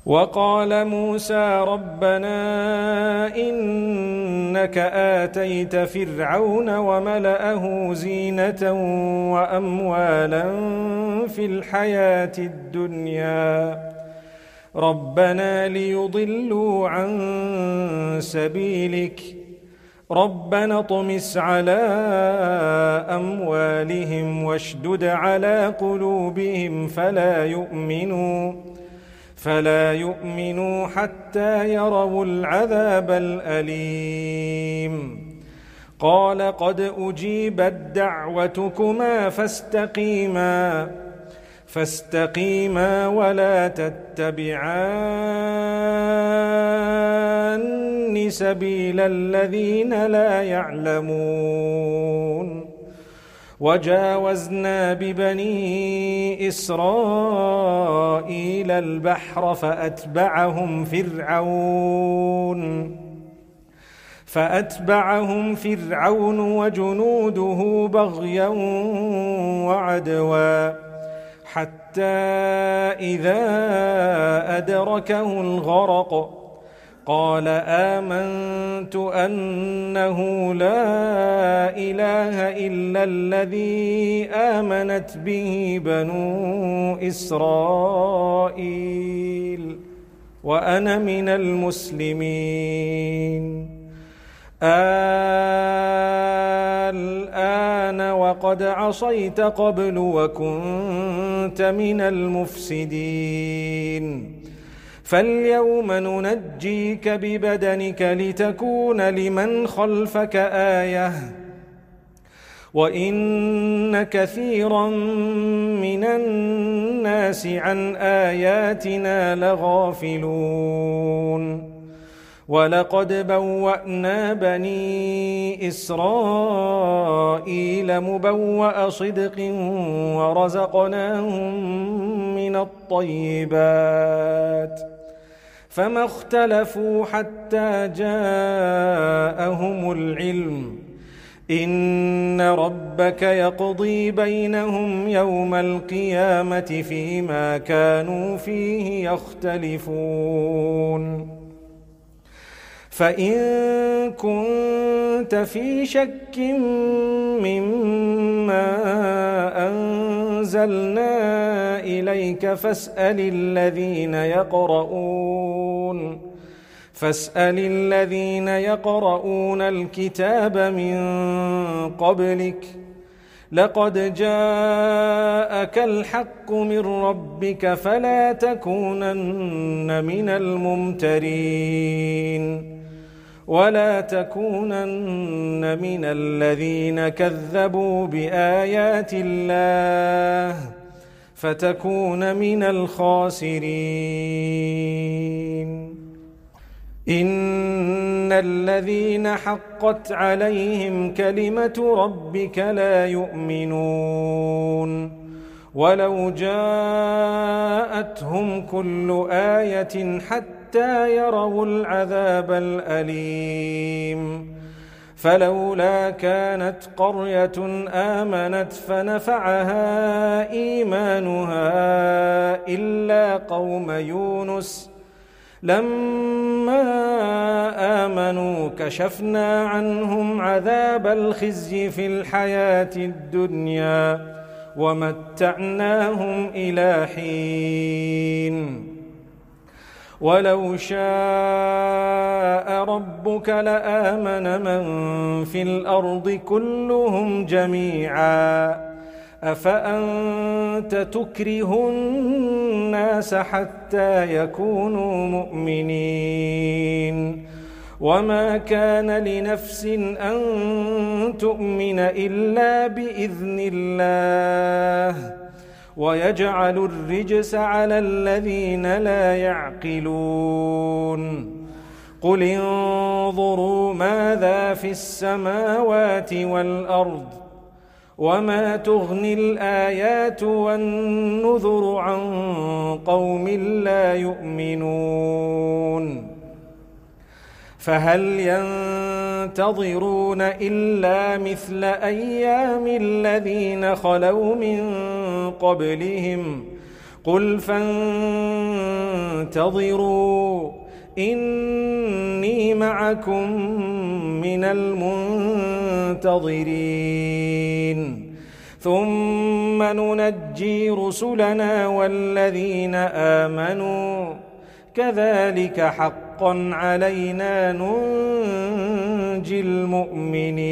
وقال موسى ربنا إنك آتيت فرعون وملأه زينة وأموالا في الحياة الدنيا ربنا ليضلوا عن سبيلك ربنا اطمس على أموالهم واشدد على قلوبهم فلا يؤمنوا حتى يروا العذاب الأليم قال قد أجيبت دعوتكما فاستقيما ولا تتبعان سبيل الذين لا يعلمون وجاوزنا ببني إسرائيل البحر فأتبعهم فرعون وجنوده بغيا وعدوا حتى إذا أدركه الغرق قال آمنت أنه لا إله إلا الذي آمنت به بنو إسرائيل وأنا من المسلمين الآن وقد عصيت قبل وكنت من المفسدين فاليوم ننجيك ببدنك لتكون لمن خلفك آية وإن كثيرا من الناس عن آياتنا لغافلون ولقد بوأنا بني إسرائيل مبوأ صدق ورزقناهم من الطيبات فما اختلفوا حتى جاءهم العلم إن ربك يقضي بينهم يوم القيامة فيما كانوا فيه يختلفون فإن كنت في شك مما أنزلنا إليك فاسأل الذين يقرؤون الكتاب من قبلك لقد جاءك الحق من ربك فلا تكونن من الممترين ولا تكونن من الذين كذبوا بآيات الله فتكون من الخاسرين إن الذين حقت عليهم كلمة ربك لا يؤمنون ولو جاءتهم كل آية حتى يروا العذاب الأليم فلولا كانت قرية آمنت فنفعها إيمانها إلا قوم يونس لما آمنوا كشفنا عنهم عذاب الخزي في الحياة الدنيا ومتعناهم إلى حين ولو شاء ربك لآمن من في الأرض كلهم جميعا أفأنت تكره الناس حتى يكونوا مؤمنين وما كان لنفس أن تؤمن إلا بإذن الله ويجعل الرجس على الذين لا يعقلون قل انظروا ماذا في السماوات والأرض وما تغني الآيات والنذر عن قوم لا يؤمنون فهل ينتظرون إلا مثل أيام الذين خلوا من قبلهم قل فانتظروا وانتظروا إني معكم من المنتظرين ثم ننجي رسلنا والذين آمنوا كذلك حقا علينا ننجي المؤمنين.